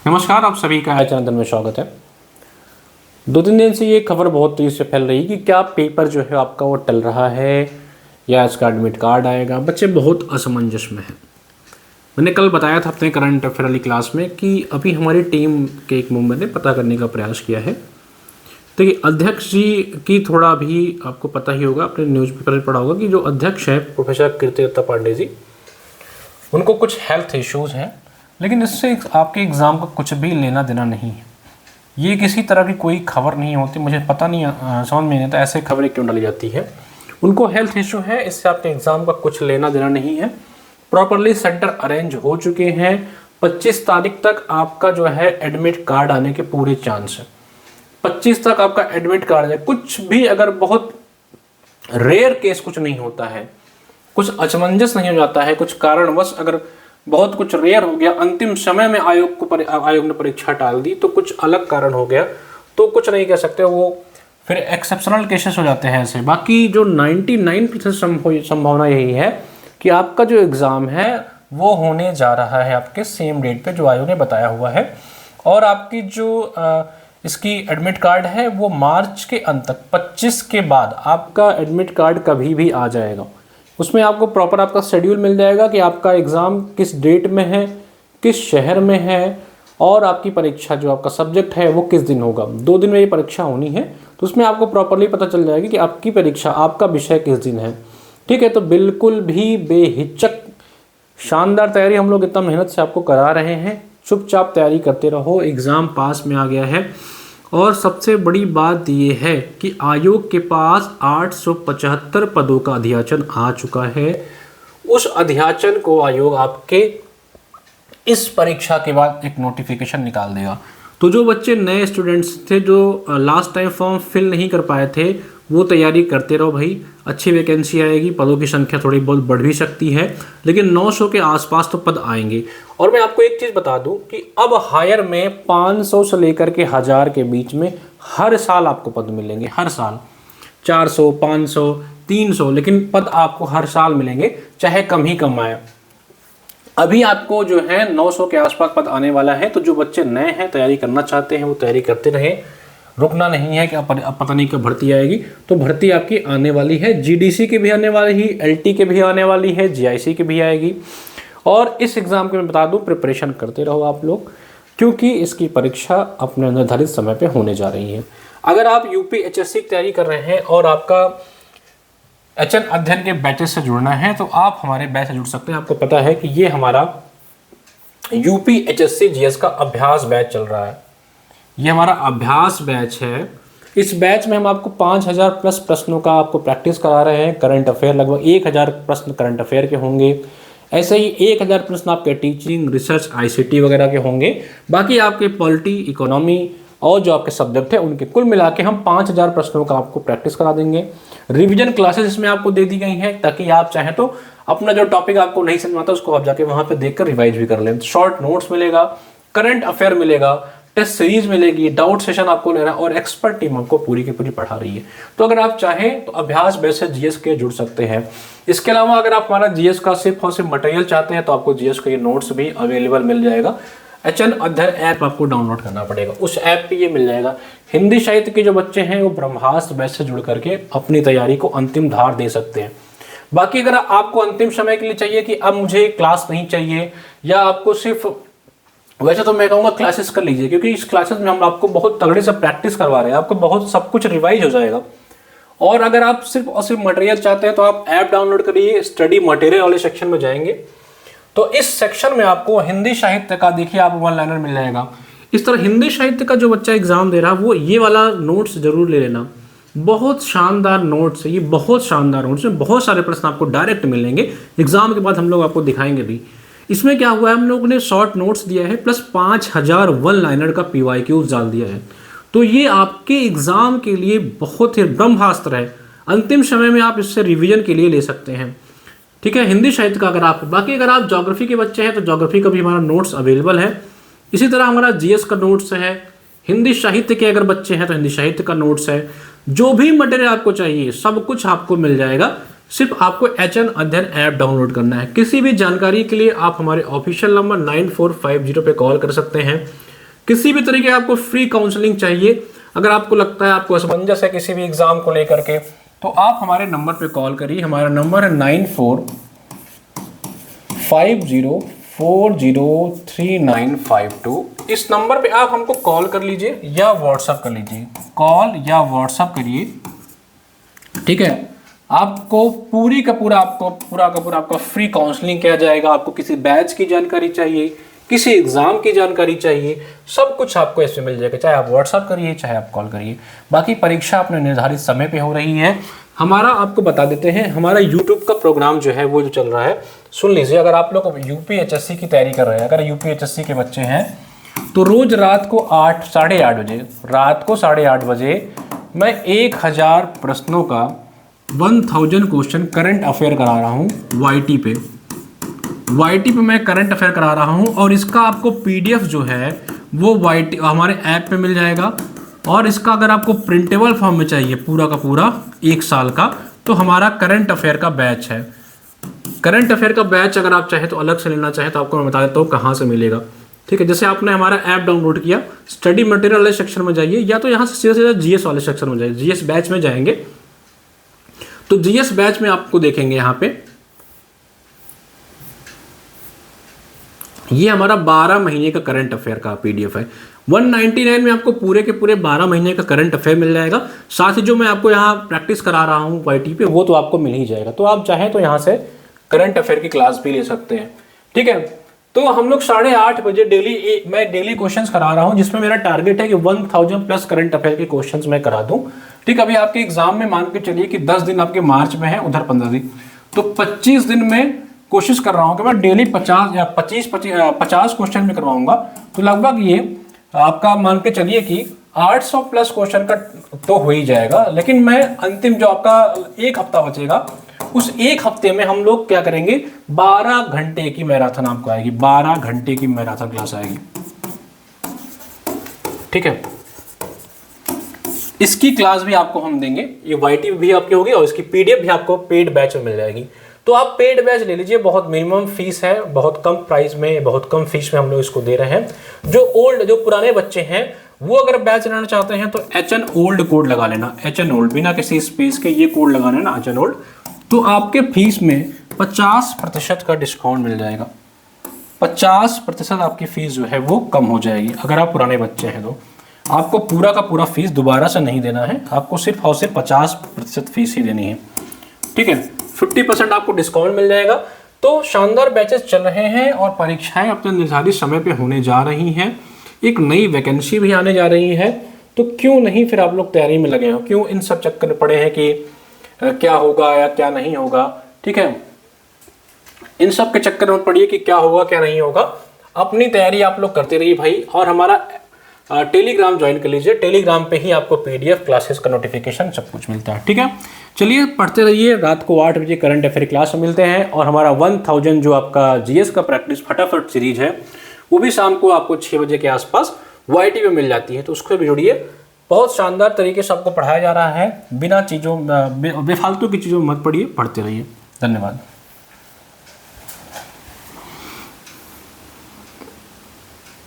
नमस्कार, आप सभी का चैनल में स्वागत है। 2-3 दिन से ये खबर बहुत तेज़ी से फैल रही है कि क्या पेपर जो है आपका वो टल रहा है या इसका एडमिट कार्ड आएगा। बच्चे बहुत असमंजस में हैं। मैंने कल बताया था अपने करंट अफेयर वाली क्लास में कि अभी हमारी टीम के एक मेंबर ने पता करने का प्रयास किया है। देखिए, अध्यक्ष जी की थोड़ा भी आपको पता ही होगा, अपने न्यूज़पेपर में पढ़ा होगा कि जो अध्यक्ष हैं प्रोफेसर कीर्तिदत्ता पांडे जी, उनको कुछ हेल्थ इश्यूज़ हैं, लेकिन इससे आपके एग्ज़ाम का कुछ भी लेना देना नहीं है। ये किसी तरह की कोई खबर नहीं होती, मुझे पता नहीं समझ में नहीं आता ऐसे खबरें क्यों डाली जाती है। उनको हेल्थ इशू है, इससे आपके एग्ज़ाम का कुछ लेना देना नहीं है। प्रॉपरली सेंटर अरेंज हो चुके हैं। 25 तारीख तक आपका जो है एडमिट कार्ड आने के पूरे चांस है। 25 तक आपका एडमिट कार्ड है। कुछ भी अगर बहुत रेयर केस कुछ नहीं होता है, कुछ असमंजस नहीं हो जाता है, कुछ कारणवश अगर बहुत कुछ रेयर हो गया, अंतिम समय में आयोग ने परीक्षा टाल दी, तो कुछ अलग कारण हो गया तो कुछ नहीं कह सकते, वो फिर एक्सेप्शनल केसेस हो जाते हैं ऐसे। बाकी जो 99% संभावना यही है कि आपका जो एग्ज़ाम है वो होने जा रहा है आपके सेम डेट पे जो आयोग ने बताया हुआ है। और आपकी जो इसकी एडमिट कार्ड है वो मार्च के अंत तक 25 के बाद आपका एडमिट कार्ड कभी भी आ जाएगा। उसमें आपको प्रॉपर आपका शेड्यूल मिल जाएगा कि आपका एग्ज़ाम किस डेट में है, किस शहर में है, और आपकी परीक्षा जो आपका सब्जेक्ट है वो किस दिन होगा। 2 दिन में ये परीक्षा होनी है, तो उसमें आपको प्रॉपरली पता चल जाएगी कि आपकी परीक्षा, आपका विषय किस दिन है। ठीक है, तो बिल्कुल भी बेहिचक शानदार तैयारी हम लोग इतना मेहनत से आपको करा रहे हैं। चुपचाप तैयारी करते रहो, एग्ज़ाम पास में आ गया है। और सबसे बड़ी बात यह है कि आयोग के पास 875 पदों का अध्याचन आ चुका है। उस अध्याचन को आयोग आपके इस परीक्षा के बाद एक नोटिफिकेशन निकाल देगा। तो जो बच्चे नए स्टूडेंट्स थे, जो लास्ट टाइम फॉर्म फिल नहीं कर पाए थे, वो तैयारी करते रहो भाई। अच्छी वैकेंसी आएगी, पदों की संख्या थोड़ी बहुत बढ़ भी सकती है, लेकिन 900 के आसपास तो पद आएंगे। और मैं आपको एक चीज़ बता दूं कि अब हायर में 500 से लेकर के 1000 के बीच में हर साल आपको पद मिलेंगे। हर साल 400, 500, 300, लेकिन पद आपको हर साल मिलेंगे, चाहे कम ही कम आए। अभी आपको जो है 900 के आसपास पद आने वाला है। तो जो बच्चे नए हैं, तैयारी करना चाहते हैं, वो तैयारी करते रहें। रुकना नहीं है कि अब पता नहीं कब भर्ती आएगी। तो भर्ती आपकी आने वाली है, जीडीसी की भी आने वाली है, एलटी की भी आने वाली है, जीआईसी की भी आएगी। और इस एग्ज़ाम के मैं बता दूं, प्रिपरेशन करते रहो आप लोग, क्योंकि इसकी परीक्षा अपने निर्धारित समय पे होने जा रही है। अगर आप यूपीएचएससी की तैयारी कर रहे हैं और आपका एचएन अध्ययन के बैचेस से जुड़ना है, तो आप हमारे बैच से जुड़ सकते हैं। आपको पता है कि ये हमारा यूपीएचएससी जीएस का अभ्यास बैच चल रहा है। ये हमारा अभ्यास बैच है। इस बैच में हम आपको 5000 प्लस प्रश्नों का आपको प्रैक्टिस करा रहे हैं। करंट अफेयर लगभग 1000 प्रश्न करंट अफेयर के होंगे। ऐसे ही 1000 प्रश्न आपके टीचिंग, रिसर्च, आईसीटी वगैरह के होंगे। बाकी आपके पॉलिटी, इकोनॉमी और जो आपके सब्जेक्ट है उनके कुल मिला के हम 5000 प्रश्नों का आपको प्रैक्टिस करा देंगे। रिवीजन क्लासेस इसमें आपको दे दी गई हैं, ताकि आप चाहें तो अपना जो टॉपिक आपको नहीं समझ आता उसको आप जाके वहाँ पे देखकर रिवाइज भी कर लें। शॉर्ट नोट्स मिलेगा, करंट अफेयर मिलेगा, टेस्ट सीरीज मिलेगी, डाउट सेशन आपको लेना, और एक्सपर्ट टीम आपको पूरी की पूरी पढ़ा रही है। तो अगर आप चाहें तो अभ्यास बैच से जीएस के जुड़ सकते हैं। इसके अलावा अगर आप हमारा जीएस का सिर्फ और सिर्फ मटेरियल चाहते हैं, तो आपको जीएस का ये नोट्स भी अवेलेबल मिल जाएगा। एचएन अध्ययन ऐप आपको डाउनलोड करना पड़ेगा, उस ऐप पे ये मिल जाएगा। हिंदी साहित्य के जो बच्चे हैं वो ब्रह्मास्त्र बैच से जुड़ करके अपनी तैयारी को अंतिम धार दे सकते हैं। बाकी अगर आपको अंतिम समय के लिए चाहिए कि अब मुझे क्लास नहीं चाहिए, या आपको सिर्फ, वैसे तो मैं कहूँगा क्लासेस कर लीजिए, क्योंकि इस क्लासेस में हम आपको बहुत तगड़े से प्रैक्टिस करवा रहे हैं, आपको बहुत सब कुछ रिवाइज हो जाएगा। और अगर आप सिर्फ और सिर्फ मटेरियल चाहते हैं तो आप ऐप डाउनलोड करिए, स्टडी मटेरियल वाले सेक्शन में जाएंगे तो इस सेक्शन में आपको हिंदी साहित्य का, देखिए, आप 1 लाइनर मिल जाएगा। इस तरह हिंदी साहित्य का जो बच्चा एग्जाम दे रहा है वो ये वाला नोट्स जरूर ले लेना। बहुत शानदार नोट्स है ये, बहुत शानदार नोट्स है। बहुत सारे प्रश्न आपको डायरेक्ट मिलेंगे, एग्जाम के बाद हम लोग आपको दिखाएंगे भी। इसमें क्या हुआ है, हम लोगों ने शॉर्ट नोट्स दिया है, प्लस 5000 1 लाइनर का पीवाईक्यूज डाल दिया है। तो ये आपके एग्जाम के लिए बहुत ही ब्रह्मास्त्र है। अंतिम समय में आप इससे रिवीजन के लिए ले सकते हैं। ठीक है, हिंदी साहित्य का अगर आप, बाकी अगर आप ज्योग्राफी के बच्चे हैं तो ज्योग्राफी का भी हमारा नोट्स अवेलेबल है। इसी तरह हमारा जीएस का नोट्स है। हिंदी साहित्य के अगर बच्चे हैं तो हिंदी साहित्य का नोट्स है। जो भी मटेरियल आपको चाहिए सब कुछ आपको मिल जाएगा। सिर्फ आपको एचएन अध्ययन ऐप डाउनलोड करना है। किसी भी जानकारी के लिए आप हमारे ऑफिशियल नंबर 9450 पे कॉल कर सकते हैं। किसी भी तरीके का आपको फ्री काउंसलिंग चाहिए, अगर आपको लगता है आपको असमंजस है किसी भी एग्जाम को लेकर के, तो आप हमारे नंबर पे कॉल करिए। हमारा नंबर है 9450403952। इस नंबर पे आप हमको कॉल कर लीजिए या व्हाट्सअप कर लीजिए, कॉल या व्हाट्सअप करिए, ठीक है। आपको पूरा आपका फ्री काउंसलिंग किया जाएगा। आपको किसी बैच की जानकारी चाहिए, किसी एग्जाम की जानकारी चाहिए, सब कुछ आपको इसमें मिल जाएगा, चाहे आप व्हाट्सअप करिए चाहे आप कॉल करिए। बाकी परीक्षा अपने निर्धारित समय पे हो रही है। हमारा आपको बता देते हैं, हमारा यूट्यूब का प्रोग्राम जो है वो जो चल रहा है, सुन लीजिए। अगर आप लोग यूपीएचएससी की तैयारी कर रहे हैं, अगर यूपीएचएससी के बच्चे हैं, तो रोज रात को 8 बजे मैं 1000 प्रश्नों का 1000 क्वेश्चन करंट अफेयर करा रहा हूँ वाईटी पे मैं करंट अफेयर करा रहा हूँ। और इसका आपको पीडीएफ जो है वो वाईटी हमारे ऐप पे मिल जाएगा। और इसका अगर आपको प्रिंटेबल फॉर्म में चाहिए पूरा का पूरा 1 साल का, तो हमारा करंट अफेयर का बैच है। करंट अफेयर का बैच अगर आप चाहे तो अलग से लेना चाहे तो आपको मैं बता देता हूँ कहाँ से मिलेगा, ठीक है। जैसे आपने हमारा ऐप डाउनलोड किया, स्टडी मटेरियल वाले सेक्शन में जाइए, या तो यहाँ से सीधा सीधा जीएस वाले सेक्शन में जाइए, जीएस बैच में जाएंगे तो जीएस बैच में आपको देखेंगे यहाँ पे ये हमारा 12 महीने का करंट अफेयर का पीडीएफ है। 199 में आपको पूरे के पूरे 12 महीने का करंट अफेयर मिल जाएगा। साथ ही जो मैं आपको यहाँ प्रैक्टिस करा रहा हूँ वाईटी पे, वो तो आपको मिल ही जाएगा। तो आप चाहें तो यहाँ से करंट अफेयर की क्लास भी ले सकते हैं, ठीक है। तो हम लोग 8:30 बजे मैं डेली क्वेश्चंस करा रहा हूँ, जिसमें मेरा टारगेट है कि 1000 प्लस करंट अफेयर के क्वेश्चंस मैं करा दूं, ठीक। अभी आपके एग्जाम में मान के चलिए कि 10 दिन आपके मार्च में है, उधर 15 दिन, तो 25 दिन में कोशिश कर रहा हूँ कि मैं डेली 50 या 50 क्वेश्चन में करवाऊंगा। तो लगभग ये आपका मान के चलिए कि 800 प्लस क्वेश्चन का तो हो ही जाएगा। लेकिन मैं अंतिम जो आपका 1 हफ्ता बचेगा, उस 1 हफ्ते में हम लोग क्या करेंगे, 12 घंटे की मैराथन आपको आएगी, 12 घंटे की मैराथन क्लास आएगी, ठीक है। इसकी क्लास भी आपको हम देंगे, ये वाईटी भी आपकी होगी और इसकी पीडीएफ भी आपको पेड बैच में मिल जाएगी। तो आप पेड बैच ले लीजिए, बहुत मिनिमम फीस है, बहुत कम प्राइस में, बहुत कम फीस में हम लोग इसको दे रहे हैं। जो पुराने बच्चे हैं वो अगर बैच लेना चाहते हैं तो HN ओल्ड कोड लगा लेना, HN ओल्ड बिना किसी स्पेस के ये कोड लगा लेना HN ओल्ड, तो आपके फीस में 50% का डिस्काउंट मिल जाएगा। 50% आपकी फीस जो है वो कम हो जाएगी। अगर आप पुराने बच्चे हैं तो आपको पूरा का पूरा फीस दोबारा से नहीं देना है, आपको सिर्फ और सिर्फ 50% फीस ही देनी है, ठीक है। 50% आपको डिस्काउंट मिल जाएगा। तो शानदार बैचेस चल रहे हैं और परीक्षाएं अपने निर्धारित समय पे होने जा रही हैं। एक नई वैकेंसी भी आने जा रही है, तो क्यों नहीं फिर आप लोग तैयारी में लगे हो, क्यों इन सब चक्कर में पड़े हैं कि क्या होगा या क्या नहीं होगा, ठीक है। इन सब के चक्कर में पड़िए कि क्या होगा क्या नहीं होगा, अपनी तैयारी आप लोग करते रहिए भाई। और हमारा टेलीग्राम ज्वाइन कर लीजिए, टेलीग्राम पे ही आपको पीडीएफ क्लासेस का नोटिफिकेशन सब कुछ मिलता है, ठीक है। चलिए पढ़ते रहिए, रात को 8 बजे करंट अफेयर क्लास में मिलते हैं। और हमारा 1000 जो आपका जीएस का प्रैक्टिस फटाफट सीरीज है, वो भी शाम को आपको 6 बजे के आसपास वाईटी में मिल जाती है, तो उसको भी जोड़िए। बहुत शानदार तरीके से आपको पढ़ाया जा रहा है, बिना चीज़ों बेफालतू की चीज़ों मत पढ़िए, पढ़ते रहिए। धन्यवाद।